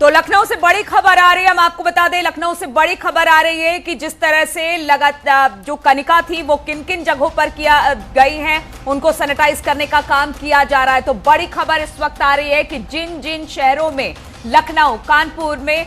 तो लखनऊ से बड़ी खबर आ रही है, हम आपको बता दें लखनऊ से बड़ी खबर आ रही है कि जिस तरह से लगातार जो कनिका थी वो किन किन जगहों पर किया गई हैं, उनको सैनिटाइज करने का काम किया जा रहा है। तो बड़ी खबर इस वक्त आ रही है कि जिन जिन शहरों में लखनऊ, कानपुर में,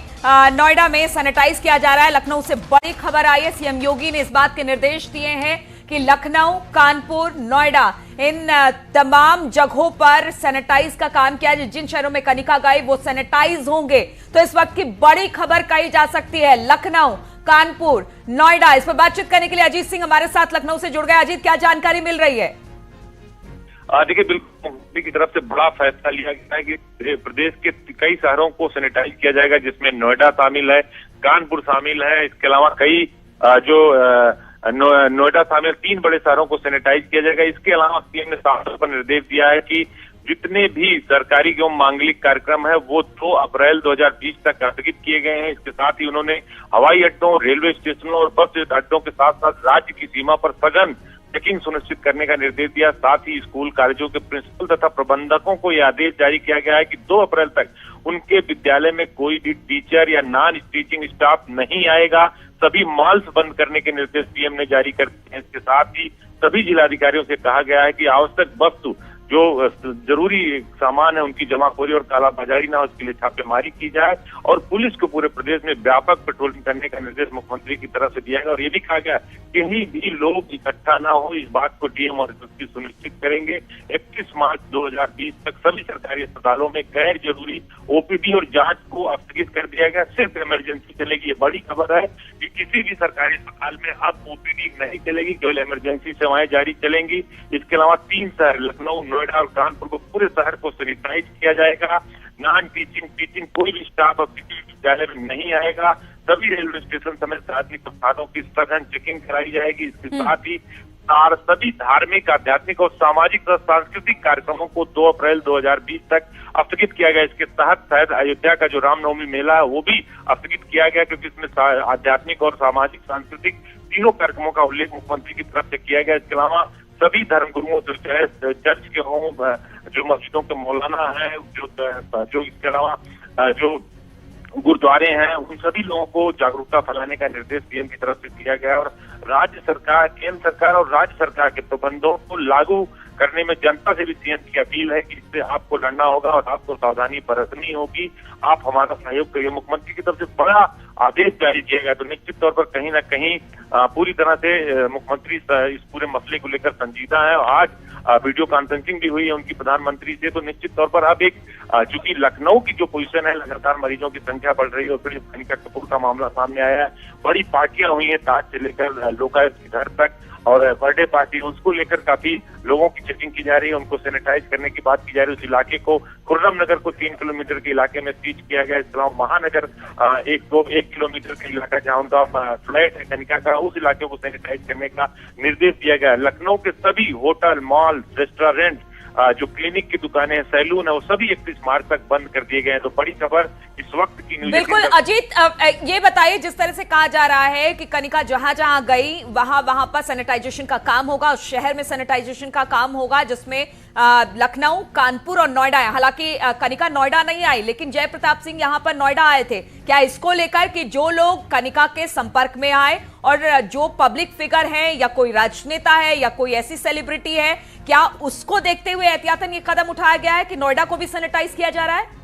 नोएडा में सैनिटाइज किया जा रहा है, लखनऊ से बड़ी खबर आई है। सीएम योगी ने इस बात के निर्देश दिए हैं कि लखनऊ, कानपुर, नोएडा इन तमाम जगहों पर सैनिटाइज का काम किया। जिन शहरों में कनिका गई वो सैनिटाइज होंगे। तो इस वक्त की बड़ी खबर कही जा सकती है लखनऊ, कानपुर, नोएडा। इस पर बातचीत करने के लिए अजीत सिंह हमारे साथ लखनऊ से जुड़ गए। अजीत, क्या जानकारी मिल रही है? देखिए, बिल्कुल मुख्यमंत्री की तरफ से बड़ा फैसला लिया गया है कि प्रदेश के कई शहरों को सैनिटाइज किया जाएगा, जिसमें नोएडा शामिल है, कानपुर शामिल है। इसके अलावा कई नोएडा शामिल 3 बड़े शहरों को सैनिटाइज किया जाएगा। इसके अलावा सीएम ने साफ तौर पर निर्देश दिया है कि जितने भी सरकारी एवं मांगलिक कार्यक्रम है वो 2 अप्रैल 2020 तक स्थगित किए गए हैं। इसके साथ ही उन्होंने हवाई अड्डों, रेलवे स्टेशनों और बस अड्डों के साथ साथ राज्य की सीमा पर सघन चेकिंग सुनिश्चित करने का निर्देश दिया। साथ ही स्कूल कॉलेजों के प्रिंसिपल तथा प्रबंधकों को यह आदेश जारी किया गया है कि 2 अप्रैल तक उनके विद्यालय में कोई भी टीचर या नॉन टीचिंग स्टाफ नहीं आएगा। सभी मॉल्स बंद करने के निर्देश सीएम ने जारी कर दिए हैं। इसके साथ ही सभी जिलाधिकारियों से कहा गया है कि आवश्यक वस्तु जो जरूरी सामान है उनकी जमाखोरी और कालाबाजारी ना हो, उसके लिए छापेमारी की जाए और पुलिस को पूरे प्रदेश में व्यापक पेट्रोलिंग करने का निर्देश मुख्यमंत्री की तरफ से दिया गया। और ये भी कहा गया कहीं भी लोग इकट्ठा ना हो, इस बात को डीएम और एसपी सुनिश्चित करेंगे। 31 मार्च 2020 तक सभी सरकारी अस्पतालों में गैर जरूरी ओपीडी और जांच को स्थगित कर दिया गया। सिर्फ इमरजेंसी चलेगी। ये बड़ी खबर है कि किसी भी सरकारी अस्पताल में अब ओपीडी नहीं चलेगी, केवल इमरजेंसी सेवाएं जारी चलेंगी। इसके अलावा 3 शहर लखनऊ, नोएडा और कानपुर को पूरे शहर को सैनिटाइज किया जाएगा। नॉन टीचिंग कोई भी स्टाफ अब किसी विद्यालय में नहीं आएगा। सभी रेलवे स्टेशन समेत सार्वजनिक स्थानों की सघन चेकिंग कराई जाएगी। इसके साथ ही सभी धार्मिक, आध्यात्मिक और सामाजिक और सांस्कृतिक कार्यक्रमों को 2 अप्रैल 2020 तक स्थगित किया गया। इसके तहत शायद अयोध्या का जो रामनवमी मेला है वो भी स्थगित किया गया, क्योंकि इसमें आध्यात्मिक और सामाजिक, सांस्कृतिक तीनों कार्यक्रमों का उल्लेख मुख्यमंत्री की तरफ से किया गया। इसके अलावा सभी धर्मगुरुओं, जो चाहे चर्च के हों, जो मस्जिदों के मौलाना हैं, जो इसके अलावा जो गुरुद्वारे हैं, उन सभी लोगों को जागरूकता फैलाने का निर्देश सीएम की तरफ से दिया गया। और राज्य सरकार, केंद्र सरकार और राज्य सरकार के प्रबंधों को लागू करने में जनता से भी सीएम की अपील है कि इससे आपको लड़ना होगा और आपको सावधानी बरतनी होगी। आप हमारा सहयोग करिए। मुख्यमंत्री की तरफ से बड़ा आदेश जारी किया गया। तो निश्चित तौर पर कहीं ना कहीं पूरी तरह से मुख्यमंत्री इस पूरे मसले को लेकर संजीदा है। और आज वीडियो कॉन्फ्रेंसिंग भी हुई है उनकी प्रधानमंत्री से। तो निश्चित तौर पर अब चूंकि लखनऊ की जो पोजीशन है, लगातार मरीजों की संख्या बढ़ रही है और फिर कनिका कपूर का मामला सामने आया है। बड़ी पार्टियां हुई हैं, ताज से लेकर लोकायुक्त के घर तक, और बर्थडे पार्टी, उसको लेकर काफी लोगों की चेकिंग की जा रही है, उनको सैनिटाइज करने की बात की जा रही है। उस इलाके को, खुर्रम नगर को 3 किलोमीटर के इलाके में सीज किया गया। इसके अलावा महानगर 1 किलोमीटर का इलाका जहाँ उनका फ्लैट है कनिका का, उस इलाके को सैनिटाइज करने का निर्देश दिया गया। लखनऊ के सभी होटल, मॉल, रेस्टोरेंट, जो क्लिनिक की दुकानें हैं, सैलून है, वो सभी 31 मार्च तक बंद कर दिए गए हैं। तो बड़ी खबर इस वक्त की न्यूज। बिल्कुल अजीत, ये बताइए, जिस तरह से कहा जा रहा है कि कनिका जहां जहां गई वहां पर सैनिटाइजेशन का काम होगा, उस शहर में सैनिटाइजेशन का काम होगा, जिसमें लखनऊ, कानपुर और नोएडा है। हालांकि कनिका नोएडा नहीं आई, लेकिन जय प्रताप सिंह यहां पर नोएडा आए थे। क्या इसको लेकर कि जो लोग कनिका के संपर्क में आए और जो पब्लिक फिगर है या कोई राजनेता है या कोई ऐसी सेलिब्रिटी है, क्या उसको देखते हुए एहतियातन ये कदम उठाया गया है कि नोएडा को भी सैनिटाइज किया जा रहा है?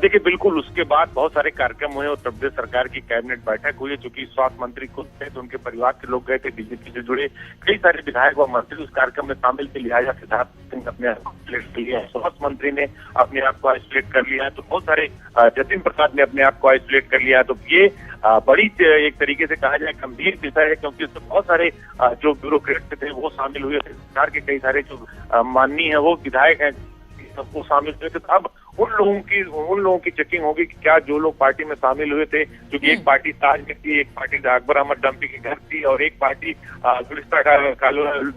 देखिए, बिल्कुल उसके बाद बहुत सारे कार्यक्रम हुए। उत्तर प्रदेश सरकार की कैबिनेट बैठक हुई है। चूंकि स्वास्थ्य मंत्री खुद थे तो उनके परिवार के लोग गए थे, बीजेपी से जुड़े कई सारे विधायक व मंत्री उस कार्यक्रम में शामिल थे। लिहाजा सिद्धार्थ सिंह अपने आप को आइसोलेट कर लिया है, स्वास्थ्य मंत्री ने अपने आप को आइसोलेट कर लिया है, तो बहुत सारे जतिन प्रसाद ने अपने आप को आइसोलेट कर लिया है। तो ये बड़ी एक तरीके से कहा जाए गंभीर विषय है, क्योंकि इसमें बहुत सारे जो ब्यूरोक्रेट थे वो शामिल हुए थे। सरकार के कई सारे जो माननीय है वो विधायक हैं, सबको शामिल हुए थे। तो अब उन लोगों की चेकिंग होगी कि क्या जो लोग पार्टी में शामिल हुए थे, क्योंकि एक पार्टी ताज में थी, एक पार्टी अकबर अहमद डंपी के घर थी और एक पार्टी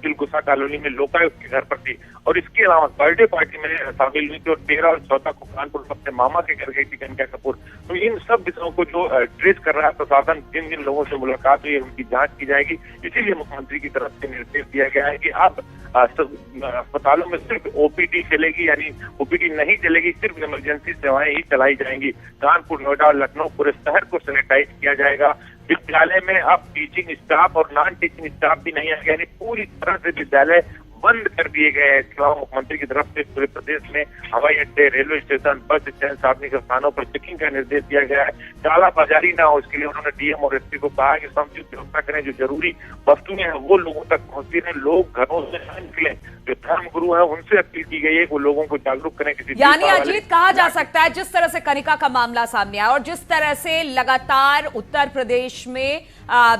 दिलगुस्सा कॉलोनी में लोकायुक्त के घर पर थी, और इसके अलावा बर्थडे पार्टी में शामिल हुई थी और 13 और 14 को कानपुर अपने मामा के घर गई थी कनिका कपूर। तो इन सब विषयों को जो ट्रेस कर रहा है प्रशासन, जिन जिन लोगों से मुलाकात हुई है उनकी जांच की जाएगी। इसीलिए मुख्यमंत्री की तरफ से निर्देश दिया गया है कि अब अस्पतालों में सिर्फ ओपीडी चलेगी, यानी ओपीडी नहीं चलेगी, सिर्फ इमरजेंसी सेवाएं ही चलाई जाएंगी। कानपुर, नोएडा और लखनऊ पूरे शहर को सैनिटाइज किया जाएगा। विद्यालय में अब टीचिंग स्टाफ और नॉन टीचिंग स्टाफ भी नहीं आएगा, यानी पूरी तरह से विद्यालय बंद कर दिए गए हैं। इसके अलावा मुख्यमंत्री की तरफ से पूरे प्रदेश में हवाई अड्डे, रेलवे स्टेशन, बस स्टैंड, सार्वजनिक स्थानों पर चेकिंग का निर्देश दिया गया है। कालाबाजारी ना हो, इसके लिए उन्होंने डीएम और एसपी को कहा कि समुचित व्यवस्था करें, जो जरूरी वस्तुएं हैं वो लोगों तक पहुंचती रहे, लोग घरों से न निकले। जो धर्म गुरु है उनसे अपील की गई है वो लोगों को जागरूक करें। यानी अजीत, कहा जा सकता है जिस तरह से कनिका का मामला सामने आया और जिस तरह से लगातार उत्तर प्रदेश में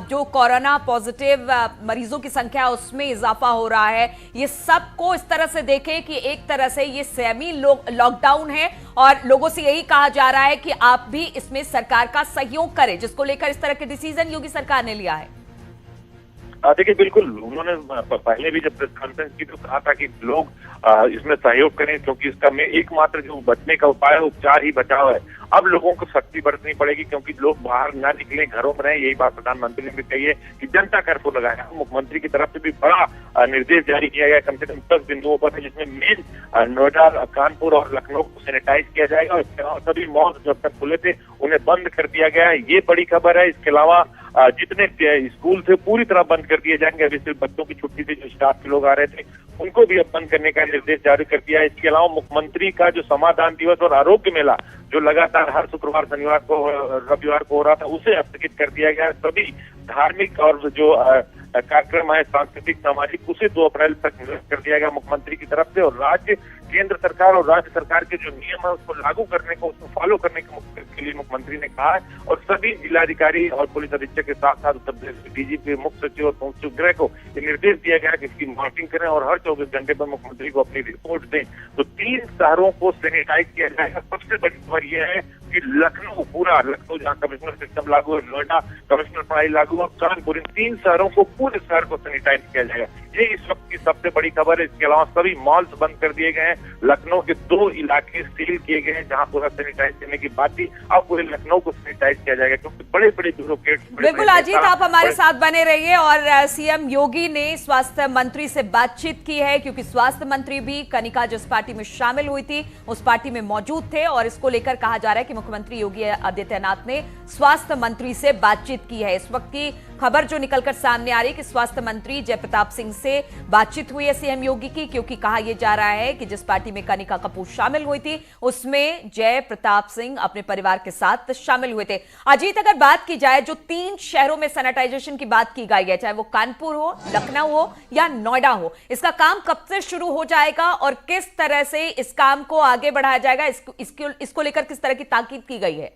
जो कोरोना पॉजिटिव मरीजों की संख्या उसमें इजाफा हो रहा है, ये सबको इस तरह से देखें कि एक तरह से ये सेमी लॉकडाउन है और लोगों से यही कहा जा रहा है कि आप भी इसमें सरकार का सहयोग करें, जिसको लेकर इस तरह के डिसीजन योगी सरकार ने लिया है। देखिए, बिल्कुल उन्होंने पहले भी जब प्रेस कॉन्फ्रेंस की तो कहा था कि लोग इसमें सहयोग करें, क्योंकि इसका में एकमात्र जो बचने का उपाय है उपचार ही बचाव है। अब लोगों को सख्ती बरतनी पड़ेगी, क्योंकि लोग बाहर ना निकलें, घरों में रहें। यही बात प्रधानमंत्री ने भी कही है कि जनता कर्फ्यू लगाया। मुख्यमंत्री की तरफ से भी बड़ा निर्देश जारी किया गया, कम से कम 10 बिंदुओं पर है, जिसमें मेन नोएडा, कानपुर और लखनऊ को सैनिटाइज किया जाएगा और सभी मॉल जब तक खुले थे उन्हें बंद कर दिया गया है। ये बड़ी खबर है। इसके अलावा जितने स्कूल थे पूरी तरह बंद कर दिए जाएंगे। अभी सिर्फ बच्चों की छुट्टी थी, जो स्टाफ के लोग आ रहे थे उनको भी अब बंद करने का निर्देश जारी कर दिया है। इसके अलावा मुख्यमंत्री का जो समाधान दिवस और आरोग्य मेला जो लगातार हर शुक्रवार, शनिवार को, रविवार को हो रहा था, उसे स्थगित कर दिया गया। सभी धार्मिक और जो कार्यक्रम है सांस्कृतिक, सामाजिक, उसे 2 अप्रैल तक निरस्त कर दिया गया मुख्यमंत्री की तरफ से। और केंद्र सरकार और राज्य सरकार के जो नियम है उसको लागू करने को, उसको फॉलो करने के लिए मुख्यमंत्री ने कहा है। और सभी जिलाधिकारी और पुलिस अधीक्षक के साथ साथ उत्तर प्रदेश के डीजीपी, मुख्य सचिव और मुख्य सचिव गृह को ये निर्देश दिया गया कि इसकी मॉनिटरिंग करें और हर 24 घंटे पर मुख्यमंत्री को अपनी रिपोर्ट दें। तो 3 शहरों को सैनिटाइज किया जाएगा। सबसे बड़ी खबर यह है कि लखनऊ, पूरा लखनऊ जहाँ कमिश्नर सिस्टम लागू है, नोएडा कमिश्नर प्रणाली लागू है, कानपुर, इन 3 शहरों को, पूरे शहर को सैनिटाइज किया जाएगा। ये इस वक्त की सबसे बड़ी खबर है। इसके अलावा सभी मॉल्स बंद कर दिए गए हैं। लखनऊ के 2 इलाके सील किए गए हैं जहां पूरा सैनिटाइज करने की बात थी। अब पूरे लखनऊ को सैनिटाइज किया जाएगा, क्योंकि बड़े बड़े ब्यूरोक्रेट्स। बिल्कुल अजीत, आप हमारे साथ बने रहिए। और सीएम योगी ने स्वास्थ्य मंत्री से बातचीत की है, क्योंकि स्वास्थ्य मंत्री भी कनिका जिस पार्टी में शामिल हुई थी उस पार्टी में मौजूद थे और इसको लेकर कहा जा रहा है कि मुख्यमंत्री योगी आदित्यनाथ ने स्वास्थ्य मंत्री से बातचीत की है। इस वक्त की खबर जो निकलकर सामने आ रही है कि स्वास्थ्य मंत्री जय प्रताप सिंह से बातचीत हुई है सीएम योगी की, क्योंकि कहा यह जा रहा है कि जिस पार्टी में कनिका कपूर शामिल हुई थी उसमें जय प्रताप सिंह अपने परिवार के साथ शामिल हुए थे। अजीत, अगर बात की जाए जो 3 शहरों में सैनिटाइजेशन की बात की गई है, चाहे वो कानपुर हो, लखनऊ हो या नोएडा हो, इसका काम कब से शुरू हो जाएगा और किस तरह से इस काम को आगे बढ़ाया जाएगा, इसको लेकर किस तरह की ताकीद की गई है?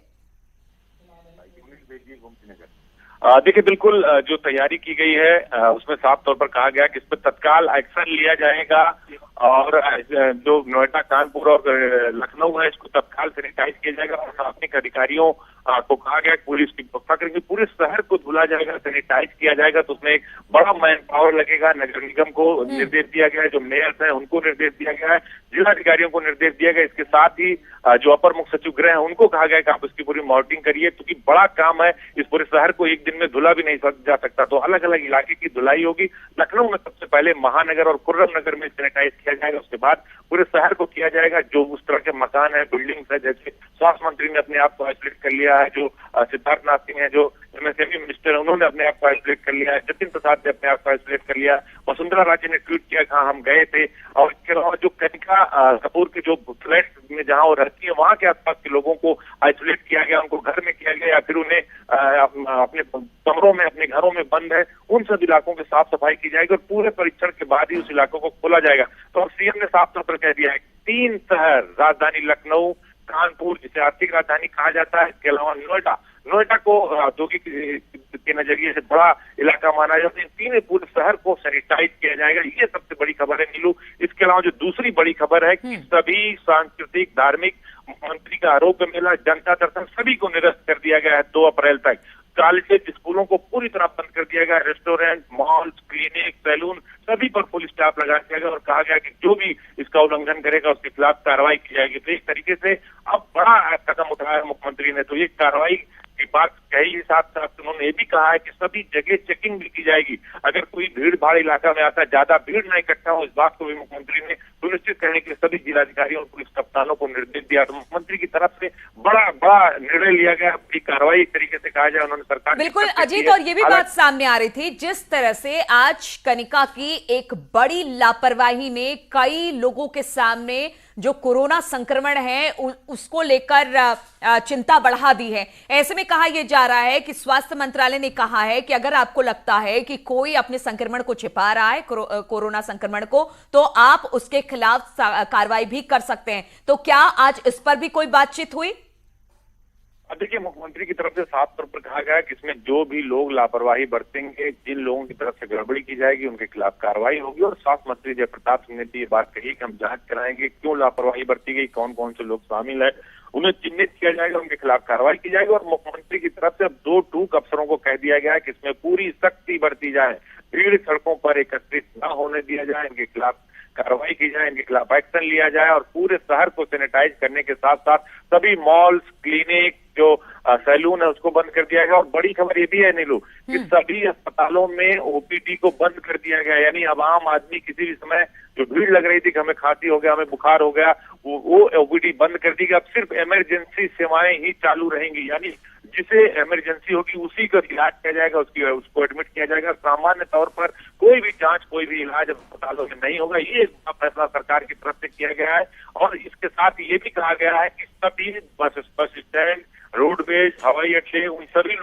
देखिए, बिल्कुल जो तैयारी की गई है उसमें साफ तौर पर कहा गया कि इस पर तत्काल एक्शन लिया जाएगा और जो नोएडा, कानपुर और लखनऊ है इसको तत्काल सैनिटाइज किया जाएगा। और प्रशासनिक अधिकारियों को कहा गया कि पुलिस की व्यवस्था करेंगे, पूरे शहर को धुला जाएगा, सैनिटाइज किया जाएगा। तो उसमें एक बड़ा मैन पावर लगेगा। नगर निगम को निर्देश दिया गया है, जो मेयर्स हैं उनको निर्देश दिया गया है, जिलाधिकारियों को निर्देश दिया गया। इसके साथ ही जो अपर मुख्य सचिव गृह है उनको कहा गया कि आप इसकी पूरी मॉनिटरिंग करिए, क्योंकि बड़ा काम है। इस पूरे शहर को एक दिन में धुला भी नहीं जा सकता, तो अलग अलग इलाके की धुलाई होगी। लखनऊ में सबसे पहले महानगर और खुर्रम नगर में सैनिटाइज किया जाएगा, उसके बाद पूरे शहर को किया जाएगा। जो उस तरह के मकान है, बिल्डिंग्स है, जैसे स्वास्थ्य मंत्री ने अपने आप को आइसोलेट कर लिया है, जो सिद्धार्थनाथ सिंह है जो एमएसएमई मिनिस्टर है उन्होंने अपने आप को आइसोलेट कर लिया है, जतिन प्रसाद ने अपने आप को आइसोलेट कर लिया, वसुंधरा राजे ने ट्वीट किया कहा हम गए थे। और इसके अलावा जो कनिका कपूर के जो फ्लैट में जहां वो रहती है वहां के आसपास के लोगों को आइसोलेट किया गया, उनको घर में किया गया या फिर उन्हें अपने कमरों में, अपने घरों में बंद है, उन सब इलाकों की साफ सफाई की जाएगी और पूरे परीक्षण के बाद ही उस इलाकों को खोला जाएगा। तो सीएम ने साफ तौर पर कह दिया है 3 शहर, राजधानी लखनऊ, कानपुर जिसे आर्थिक राजधानी कहा जाता है, इसके अलावा नोएडा को औद्योगिक के नजरिए से बड़ा इलाका माना जाता है, इन 3 पूरे शहर को सैनिटाइज किया जाएगा। ये सबसे बड़ी खबर है नीलू। इसके अलावा जो दूसरी बड़ी खबर है कि सभी सांस्कृतिक, धार्मिक, मुख्यमंत्री का आरोग्य मेला, जनता दर्शन सभी को निरस्त कर दिया गया है 2 अप्रैल तक। कॉलेज, स्कूलों को पूरी तरह बंद कर दिया गया। रेस्टोरेंट, मॉल्स, क्लिनिक, सैलून सभी पर पुलिस स्टाफ लगा दिया गया और कहा गया कि जो भी इसका उल्लंघन करेगा उसके खिलाफ कार्रवाई की जाएगी। तो एक तरीके से अब बड़ा कदम उठाया मुख्यमंत्री ने। तो ये कार्रवाई की बात कही, साथ साथ उन्होंने ये भी कहा है कि सभी जगह चेकिंग भी की जाएगी। अगर कोई भीड़ भाड़ इलाका में आता है, ज्यादा भीड़ न इकट्ठा हो, इस बात को भी मुख्यमंत्री ने सुनिश्चित करने के सभी जिलाधिकारियों पुलिस कप्तानों को निर्देश दिया। तो मुख्यमंत्री की तरफ से बड़ा निर्णय लिया गया, बड़ी कार्रवाई एक तरीके से कहा जाए उन्होंने सरकार। बिल्कुल अजीत, और ये भी बात सामने आ रही थी, जिस तरह से आज कनिका की एक बड़ी लापरवाही ने कई लोगों के सामने जो कोरोना संक्रमण है उसको लेकर चिंता बढ़ा दी है। ऐसे में कहा यह जा रहा है कि स्वास्थ्य मंत्रालय ने कहा है कि अगर आपको लगता है कि कोई अपने संक्रमण को छिपा रहा है, कोरोना संक्रमण को, तो आप उसके खिलाफ कार्रवाई भी कर सकते हैं। तो क्या आज इस पर भी कोई बातचीत हुई? अब देखिए, मुख्यमंत्री की तरफ से साफ तौर पर कहा गया है कि इसमें जो भी लोग लापरवाही बरतेंगे, जिन लोगों की तरफ से गड़बड़ी की जाएगी, उनके खिलाफ कार्रवाई होगी। और स्वास्थ्य मंत्री जयप्रताप सिंह ने भी ये बात कही कि हम जांच कराएंगे क्यों लापरवाही बरती गई, कौन कौन से लोग शामिल है, उन्हें चिन्हित किया जाएगा, उनके खिलाफ कार्रवाई की जाएगी। और मुख्यमंत्री की तरफ से अब 2 टूक अफसरों को कह दिया गया है कि इसमें पूरी सख्ती बरती जाए, भीड़ सड़कों पर एकत्रित न होने दिया जाए, इनके खिलाफ कार्रवाई की जाए, इनके खिलाफ एक्शन लिया जाए। और पूरे शहर को सैनिटाइज करने के साथ साथ सभी मॉल्स, क्लिनिक, जो सैलून है उसको बंद कर दिया गया। और बड़ी खबर ये भी है नीलू कि सभी अस्पतालों में ओपीडी को बंद कर दिया गया। यानी अब आम आदमी किसी भी समय जो भीड़ लग रही थी कि हमें खांसी हो गया, हमें बुखार हो गया, वो ओपीडी बंद कर दी गई। अब सिर्फ इमरजेंसी सेवाएं ही चालू रहेंगी। यानी जिसे इमरजेंसी होगी उसी का इलाज किया जाएगा, उसको एडमिट किया जाएगा। सामान्य तौर पर कोई भी जांच, कोई भी इलाज अस्पतालों में नहीं होगा। ये फैसला सरकार की तरफ से किया गया है। और इसके साथ ये भी कहा गया है कि सभी बस स्टैंड, रोडवेज, हवाई अड्डे, उन सभी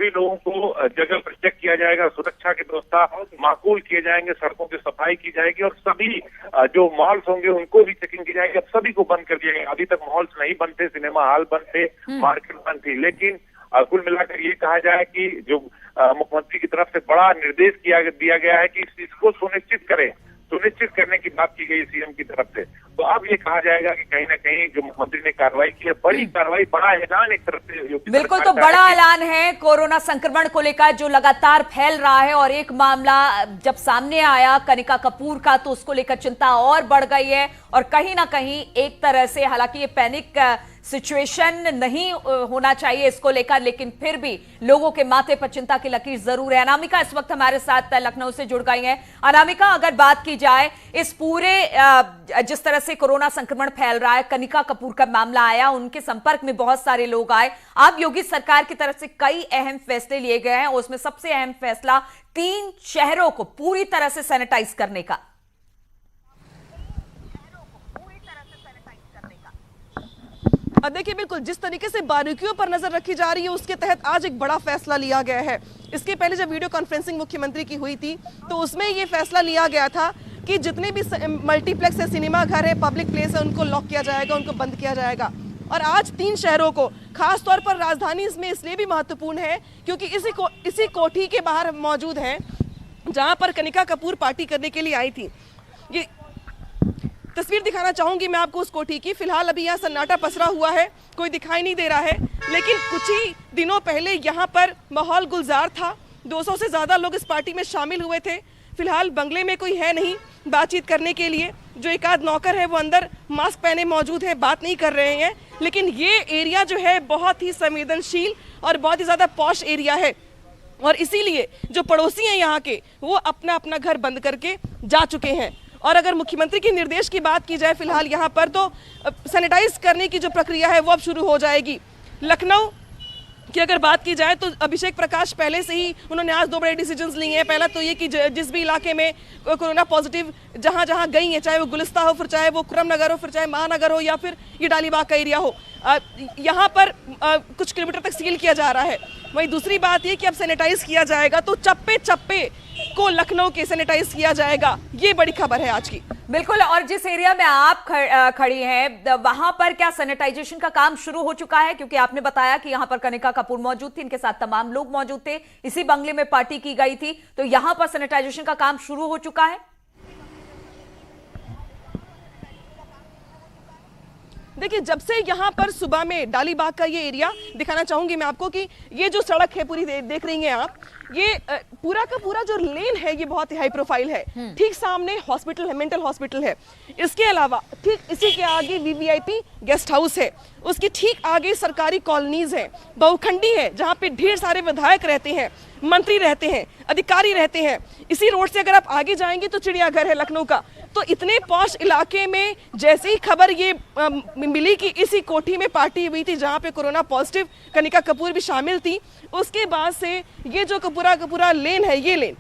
लोगों को जगह पर चेक किया जाएगा, सुरक्षा की व्यवस्था माकूल किए जाएंगे, सड़कों की सफाई की जाएगी। और सभी जो मॉल्स होंगे उनको भी चेकिंग की जाएगी। अब सभी को बंद कर दिया गया। अभी तक मॉल्स नहीं बंद थे, सिनेमा हॉल बंद थे, मार्केट बंद थी। लेकिन कुल मिलाकर ये कहा जाए कि जो मुख्यमंत्री की तरफ से बड़ा निर्देश दिया गया है कि इसको सुनिश्चित करने की बात की गई सीएम की तरफ से। तो अब ये कहा जाएगा कि कहीं ना कहीं जो मुख्यमंत्री ने कार्रवाई की है, बड़ी कार्रवाई, बड़ा ऐलान एक तरफ से। बिल्कुल, तो बड़ा ऐलान है कोरोना संक्रमण को लेकर जो लगातार फैल रहा है। और एक मामला जब सामने आया कनिका कपूर का, तो उसको लेकर चिंता और बढ़ गई है। और कहीं ना कहीं एक तरह से, हालांकि ये पैनिक सिचुएशन नहीं होना चाहिए इसको लेकर, लेकिन फिर भी लोगों के माथे पर चिंता की लकीर जरूर है। अनामिका इस वक्त हमारे साथ लखनऊ से जुड़ गई हैं। अनामिका, अगर बात की जाए इस पूरे जिस तरह से कोरोना संक्रमण फैल रहा है, कनिका कपूर का मामला आया, उनके संपर्क में बहुत सारे लोग आए। अब योगी सरकार की तरफ से कई अहम फैसले लिए गए हैं, उसमें सबसे अहम फैसला 3 शहरों को पूरी तरह से सैनिटाइज करने का। देखिए, बिल्कुल जिस तरीके से बारीकियों पर नजर रखी जा रही है, उसके तहत आज एक बड़ा फैसला लिया गया है। इसके पहले जब वीडियो कॉन्फ्रेंसिंग मुख्यमंत्री की हुई थी, तो उसमें ये फैसला लिया गया था कि जितने भी मल्टीप्लेक्स है, सिनेमा घर है, पब्लिक प्लेस है, उनको लॉक किया जाएगा, उनको बंद किया जाएगा। और आज 3 शहरों को, खास तौर पर राजधानी इसमें इसलिए भी महत्वपूर्ण है क्योंकि इसी कोठी के बाहर मौजूद है जहां पर कनिका कपूर पार्टी करने के लिए आई थी। ये तस्वीर दिखाना चाहूंगी मैं आपको उस कोठी की। फिलहाल अभी यहाँ सन्नाटा पसरा हुआ है, कोई दिखाई नहीं दे रहा है, लेकिन कुछ ही दिनों पहले यहाँ पर माहौल गुलजार था। 200 से ज़्यादा लोग इस पार्टी में शामिल हुए थे। फिलहाल बंगले में कोई है नहीं बातचीत करने के लिए। जो एक आध नौकर है वो अंदर मास्क पहने मौजूद है, बात नहीं कर रहे हैं। लेकिन ये एरिया जो है बहुत ही संवेदनशील और बहुत ही ज़्यादा पॉश एरिया है। और इसीलिए जो पड़ोसी हैं यहाँ के, वो अपना अपना घर बंद करके जा चुके हैं। और अगर मुख्यमंत्री के निर्देश की बात की जाए फिलहाल यहाँ पर, तो सैनिटाइज करने की जो प्रक्रिया है वो अब शुरू हो जाएगी। लखनऊ की अगर बात की जाए तो अभिषेक प्रकाश पहले से ही उन्होंने आज 2 बड़े डिसीजंस लिए हैं। पहला तो ये कि जिस भी इलाके में कोरोना पॉजिटिव जहाँ जहाँ गई है, चाहे वो गुलिस्ता हो, फिर चाहे वो खुर्रम नगर हो, फिर चाहे महानगर हो, या फिर ये डालीबाग का एरिया हो, यहाँ पर कुछ किलोमीटर तक सील किया जा रहा है। वहीं दूसरी बात ये कि अब सैनिटाइज किया जाएगा, तो चप्पे चप्पे को लखनऊ के सैनिटाइज किया जाएगा। ये बड़ी खबर है आज की। बिल्कुल, और जिस एरिया में आप खड़ी हैं, वहां पर क्या सैनिटाइजेशन का काम शुरू हो चुका है? क्योंकि आपने बताया कि यहां पर कनिका कपूर मौजूद थी, इनके साथ तमाम लोग मौजूद थे, इसी बंगले में पार्टी की गई थी, तो यहां पर सैनिटाइजेशन का काम शुरू हो चुका है? देखिए, जब से यहाँ पर सुबह में डालीबाग का ये एरिया दिखाना चाहूंगी मैं आपको कि ये जो सड़क है पूरी देख रही हैं आप, ये पूरा का पूरा जो लेन है ये बहुत ही हाई प्रोफाइल है। ठीक सामने हॉस्पिटल है, मेंटल हॉस्पिटल है। इसके अलावा ठीक इसी के आगे वीवीआईपी गेस्ट हाउस है, उसके ठीक आगे सरकारी कॉलोनीज है, बहुखंडी है जहाँ पे ढेर सारे विधायक रहते हैं, मंत्री रहते हैं। अधिकारी रहते हैं। इसी रोड से अगर आप आगे जाएंगे तो चिड़ियाघर है लखनऊ का। तो इतने पॉश इलाके में जैसे ही खबर ये मिली कि इसी कोठी में पार्टी हुई थी जहां पे कोरोना पॉजिटिव कनिका कपूर भी शामिल थी, उसके बाद से ये जो पूरा लेन है, ये लेन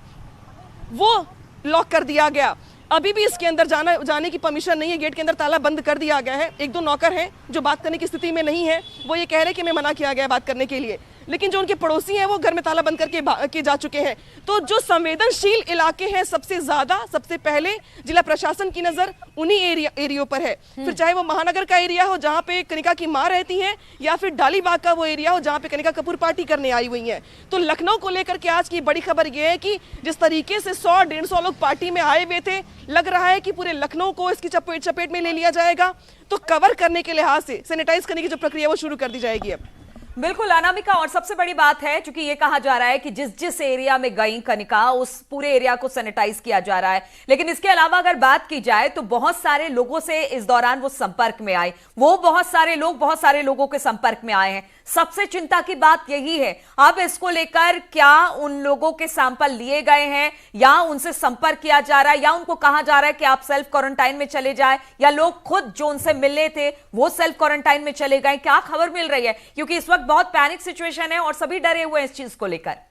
वो लॉक कर दिया गया। अभी भी इसके अंदर जाने की परमिशन नहीं है, गेट के अंदर ताला बंद कर दिया गया है। एक दो नौकर हैं जो बात करने की स्थिति में नहीं है, वो ये कह रहे हैं कि हमें मना किया गया है बात करने के लिए, लेकिन जो उनके पड़ोसी हैं वो घर में ताला बंद करके जा चुके हैं। तो जो संवेदनशील इलाके हैं सबसे पहले जिला प्रशासन की नजर उन्हीं एरियो पर है। फिर चाहे वो महानगर का एरिया हो जहां पे कनिका की मां रहती हैं, या फिर डालीबाग का वो एरिया हो जहां पे कनिका कपूर पार्टी करने आई हुई हैं। तो लखनऊ को लेकर के आज की बड़ी खबर ये है कि जिस तरीके से 100-150 लोग पार्टी में आए हुए थे, लग रहा है कि पूरे लखनऊ को इसकी चपेट में ले लिया जाएगा। तो कवर करने के लिहाज से सैनिटाइज करने की जो प्रक्रिया वो शुरू कर दी जाएगी अब। बिल्कुल अनामिका, और सबसे बड़ी बात है क्योंकि ये कहा जा रहा है कि जिस एरिया में गई कनिका उस पूरे एरिया को सैनिटाइज किया जा रहा है, लेकिन इसके अलावा अगर बात की जाए तो बहुत सारे लोगों से इस दौरान वो संपर्क में आए, वो बहुत सारे लोगों के संपर्क में आए हैं। सबसे चिंता की बात यही है, अब इसको लेकर क्या उन लोगों के सैंपल लिए गए हैं या उनसे संपर्क किया जा रहा है या उनको कहा जा रहा है कि आप सेल्फ क्वारंटाइन में चले जाएं, या लोग खुद जो उनसे मिले थे वो सेल्फ क्वारंटाइन में चले गए? क्या खबर मिल रही है? क्योंकि इस वक्त बहुत पैनिक सिचुएशन है और सभी डरे हुए हैं इस चीज को लेकर।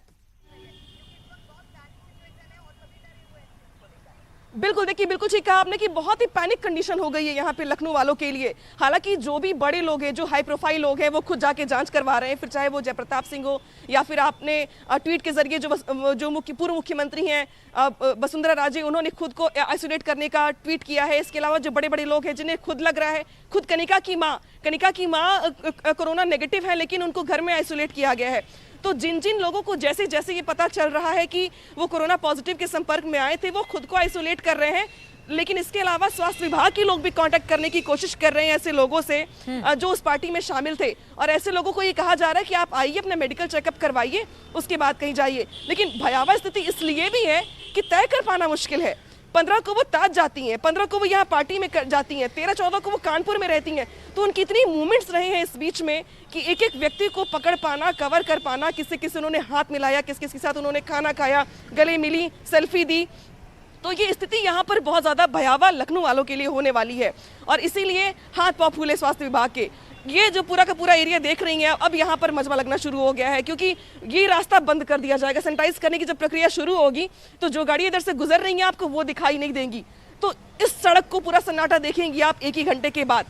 बिल्कुल, देखिए बिल्कुल ठीक कहा आपने कि बहुत ही पैनिक कंडीशन हो गई है यहाँ पे लखनऊ वालों के लिए। हालांकि जो भी बड़े लोग हैं, जो हाई प्रोफाइल लोग हैं, वो खुद जाके जांच करवा रहे हैं। फिर चाहे वो जयप्रताप सिंह हो या फिर आपने ट्वीट के जरिए जो पूर्व मुख्यमंत्री हैं वसुंधरा राजे, उन्होंने खुद को आइसोलेट करने का ट्वीट किया है। इसके अलावा जो बड़े बड़े लोग हैं जिन्हें खुद लग रहा है, खुद कनिका की माँ कोरोना नेगेटिव है लेकिन उनको घर में आइसोलेट किया गया है। तो जिन लोगों को जैसे ये पता चल रहा है कि वो कोरोना पॉजिटिव के संपर्क में आए थे, वो खुद को आइसोलेट कर रहे हैं। लेकिन इसके अलावा स्वास्थ्य विभाग के लोग भी कांटेक्ट करने की कोशिश कर रहे हैं ऐसे लोगों से जो उस पार्टी में शामिल थे, और ऐसे लोगों को ये कहा जा रहा है कि आप आइए, अपना मेडिकल चेकअप करवाइए, उसके बाद कहीं जाइए। लेकिन भयावह स्थिति इसलिए भी है कि तय कर पाना मुश्किल है। 15 को वो ताज जाती हैं, 15 को वो यहाँ पार्टी में जाती हैं, 13-14 को वो कानपुर में रहती हैं। तो उनकी इतनी मूवमेंट्स रहे हैं इस बीच में कि एक एक व्यक्ति को पकड़ पाना, कवर कर पाना, किससे उन्होंने हाथ मिलाया, किस के साथ उन्होंने खाना खाया, गले मिली, सेल्फी दी। तो ये स्थिति यहाँ पर बहुत ज़्यादा भयावह लखनऊ वालों के लिए होने वाली है, और इसीलिए हाथ पांव फूले स्वास्थ्य विभाग के। ये जो पूरा का पूरा एरिया देख रही हैं, अब यहाँ पर मजमा लगना शुरू हो गया है क्योंकि ये रास्ता बंद कर दिया जाएगा। सैनिटाइज करने की जब प्रक्रिया शुरू होगी तो जो गाड़ी इधर से गुजर रही है आपको वो दिखाई नहीं देंगी। तो इस सड़क को पूरा सन्नाटा देखेंगी आप 1 ही घंटे के बाद।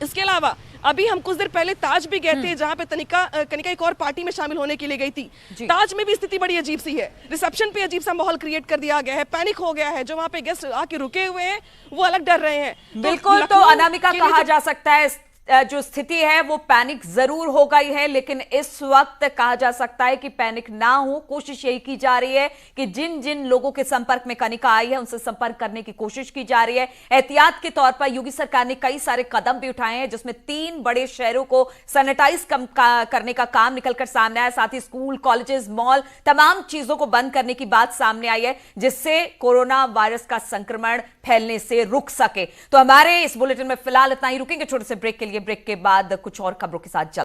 इसके अलावा अभी हम कुछ देर पहले ताज भी गए थे जहां पे कनिका एक और पार्टी में शामिल होने के लिए गई थी। ताज में भी स्थिति बड़ी अजीब सी है, रिसेप्शन पे अजीब सा माहौल क्रिएट कर दिया गया है, पैनिक हो गया है। जो वहां पे गेस्ट आके रुके हुए हैं वो अलग डर रहे हैं। बिल्कुल, तो अनामिका कहा जा सकता है जो स्थिति है वो पैनिक जरूर हो गई है, लेकिन इस वक्त कहा जा सकता है कि पैनिक ना हो। कोशिश यही की जा रही है कि जिन लोगों के संपर्क में कनिका आई है उनसे संपर्क करने की कोशिश की जा रही है। एहतियात के तौर पर योगी सरकार ने कई सारे कदम भी उठाए हैं, जिसमें 3 बड़े शहरों को सैनिटाइज करने का काम निकलकर सामने आया। साथ ही स्कूल, कॉलेजेस, मॉल, तमाम चीजों को बंद करने की बात सामने आई है, जिससे कोरोना वायरस का संक्रमण फैलने से रुक सके। तो हमारे इस बुलेटिन में फिलहाल इतना ही, रुकेंगे छोटे से ब्रेक के लिए। ब्रेक के बाद कुछ और खबरों के साथ